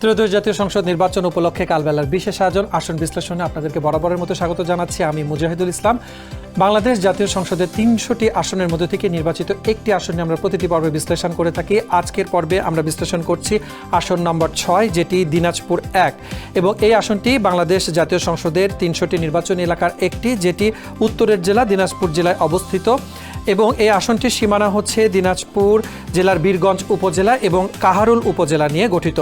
ত্রয়োদশ জাতীয় সংসদ নির্বাচন উপলক্ষে কালবেলার বিশেষ আয়োজন আসন বিশ্লেষণে আপনাদেরকে বরাবরের মতো স্বাগত জানাচ্ছি। আমি মুজাহিদুল ইসলাম। বাংলাদেশ জাতীয় সংসদের ৩০০টি আসনের মধ্যে থেকে নির্বাচিত একটি আসন নিয়ে আমরা প্রতিটি পর্বে বিশ্লেষণ করে থাকি। আজকের পর্বে আমরা বিশ্লেষণ করছি আসন নম্বর ৬, যেটি দিনাজপুর ১, এবং এই আসনটি বাংলাদেশ জাতীয় সংসদের ৩০০টি নির্বাচনী এলাকার একটি, যেটি উত্তরের জেলা দিনাজপুর জেলায় অবস্থিত, এবং এই আসনটির সীমানা হচ্ছে দিনাজপুর জেলার বীরগঞ্জ উপজেলা এবং কাহারোল উপজেলা নিয়ে গঠিত।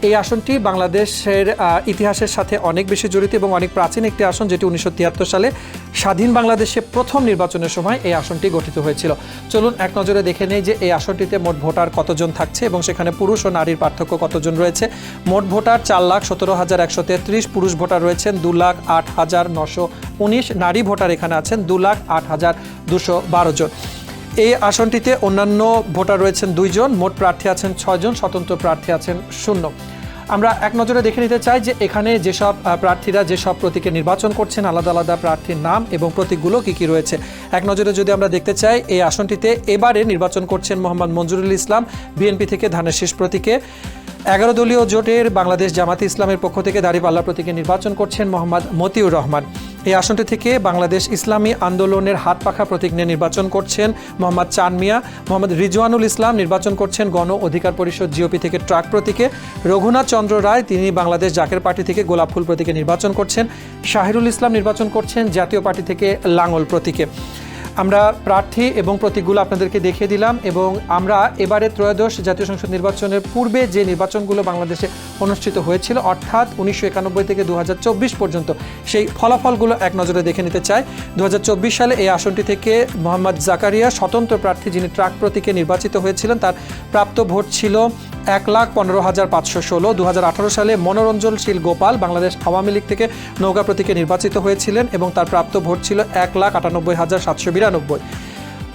এই আসনটি বাংলাদেশের ইতিহাসের সাথে অনেক বেশি জড়িত এবং অনেক প্রাচীন একটি আসন, যেটি ১৯৭৩ সালে স্বাধীন বাংলাদেশে প্রথম নির্বাচনের সময় এই আসনটি গঠিত হয়েছিল। চলুন এক নজরে দেখে নেই যে এই আসনটিতে মোট ভোটার কতজন থাকছে এবং সেখানে পুরুষ ও নারীর পার্থক্য কতজন রয়েছে। মোট ভোটার ৪,১৭,১৩৩, পুরুষ ভোটার রয়েছেন ২,০৮,৯১৯, নারী ভোটার এখানে আছেন ২,০৮,২১২ জন। এই আসনটিতে অন্যান্য ভোটার রয়েছেন ২ জন, মোট প্রার্থী আছেন ৬ জন, স্বতন্ত্র প্রার্থী আছেন 0। আমরা এক নজরে দেখে নিতে চাই যে এখানে যেসব প্রার্থীরা যেসব প্রতীকে নির্বাচন করছেন, আলাদা আলাদা প্রার্থীর নাম এবং প্রতীকগুলো কী কী রয়েছে। এক নজরে যদি আমরা দেখতে চাই, এই আসনটিতে এবারে নির্বাচন করছেন মোহাম্মদ মঞ্জুরুল ইসলাম, বিএনপি থেকে ধানের শীষ প্রতীকে। 11 দলীয় জোটের বাংলাদেশ জামাতে ইসলামের পক্ষ থেকে দাঁড়িপাল্লা প্রতীকে নির্বাচন করছেন মোহাম্মদ মতিউর রহমান। এই আসনটি থেকে বাংলাদেশ ইসলামী আন্দোলনের হাত পাখা প্রতীক নিয়ে নির্বাচন করছেন মোহাম্মদ চান মিয়া। মোহাম্মদ রিজওয়ানুল ইসলাম নির্বাচন করছেন গণ অধিকার পরিষদ জিওপি থেকে ট্রাক প্রতীকে। রঘুনাথ চন্দ্র রায়, তিনি বাংলাদেশ জাকের পার্টি থেকে গোলাপ ফুল প্রতীকে নির্বাচন করছেন। শাহিরুল ইসলাম নির্বাচন করছেন জাতীয় পার্টি থেকে লাঙ্গল প্রতীকে। আমরা প্রার্থী এবং প্রতীকগুলো আপনাদেরকে দেখিয়ে দিলাম, এবং আমরা এবারে ত্রয়োদশ জাতীয় সংসদ নির্বাচনের পূর্বে যে নির্বাচনগুলো বাংলাদেশে অনুষ্ঠিত হয়েছিল, অর্থাৎ ১৯৯১ থেকে ২০২৪ পর্যন্ত, সেই ফলাফলগুলো এক নজরে দেখে নিতে চাই। ২০২৪ সালে এই আসনটি থেকে মোহাম্মদ জাকারিয়া, স্বতন্ত্র প্রার্থী যিনি ট্রাক প্রতীকে নির্বাচিত হয়েছিলেন, তার প্রাপ্ত ভোট ছিল ১,১৫,৫১৬। ২০১৮ সালে মনোরঞ্জনশীল গোপাল বাংলাদেশ আওয়ামী লীগ থেকে নৌকা প্রতীকে নির্বাচিত হয়েছিলেন এবং তার প্রাপ্ত ভোট ছিল ১,৯৮,৭৯২।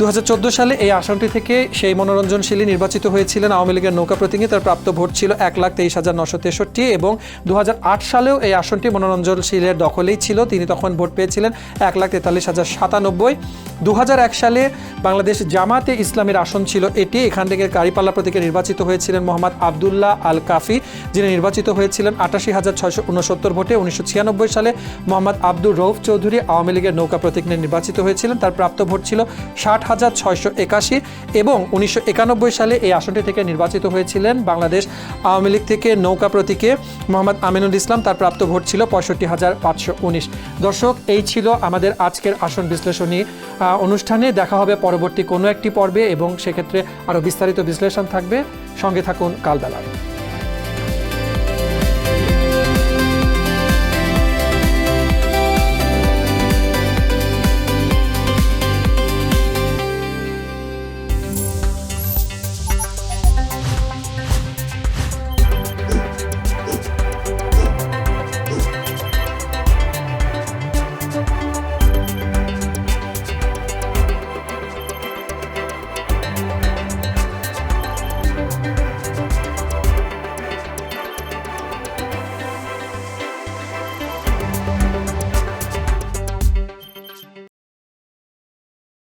২০১৪ সালে এই আসনটি থেকে সেই মনোরঞ্জনশীলই নির্বাচিত হয়েছিলেন আওয়ামী লীগের নৌকা প্রতীকে, তার প্রাপ্ত ভোট ছিল ১,২৩,৯৬৩, এবং ২০০৮ সালেও এই আসনটি মনোরঞ্জনশীলের দখলেই ছিল, তিনি তখন ভোট পেয়েছিলেন ১,৪৩,০৯৭। ২০০১ সালে বাংলাদেশ জামাতে ইসলামের আসন ছিল এটি, এখান থেকে দাঁড়িপাল্লা প্রতীকে নির্বাচিত হয়েছিলেন মোহাম্মদ আবদুল্লাহ আল কাফি, যিনি নির্বাচিত হয়েছিলেন ৮৮,৬৬৯ ভোটে। ১৯৯৬ সালে মোহাম্মদ আব্দুর রউফ চৌধুরী আওয়ামী লীগের নৌকা প্রতীক নিয়ে নির্বাচিত হয়েছিলেন, তার প্রাপ্ত ভোট ছিল ৬০,৬৮১, এবং ১৯৯১ সালে এই আসনটি থেকে নির্বাচিত হয়েছিলেন বাংলাদেশ আওয়ামী লীগ থেকে নৌকা প্রতীকে মোহাম্মদ আমিনুল ইসলাম, তার প্রাপ্ত ভোট ছিল ৬৫,৫১৯। দর্শক, এই ছিল আমাদের আজকের আসন বিশ্লেষণী অনুষ্ঠানে। দেখা হবে পরবর্তী কোনো একটি পর্বে এবং সেক্ষেত্রে আরও বিস্তারিত বিশ্লেষণ থাকবে। সঙ্গে থাকুন কালবেলা।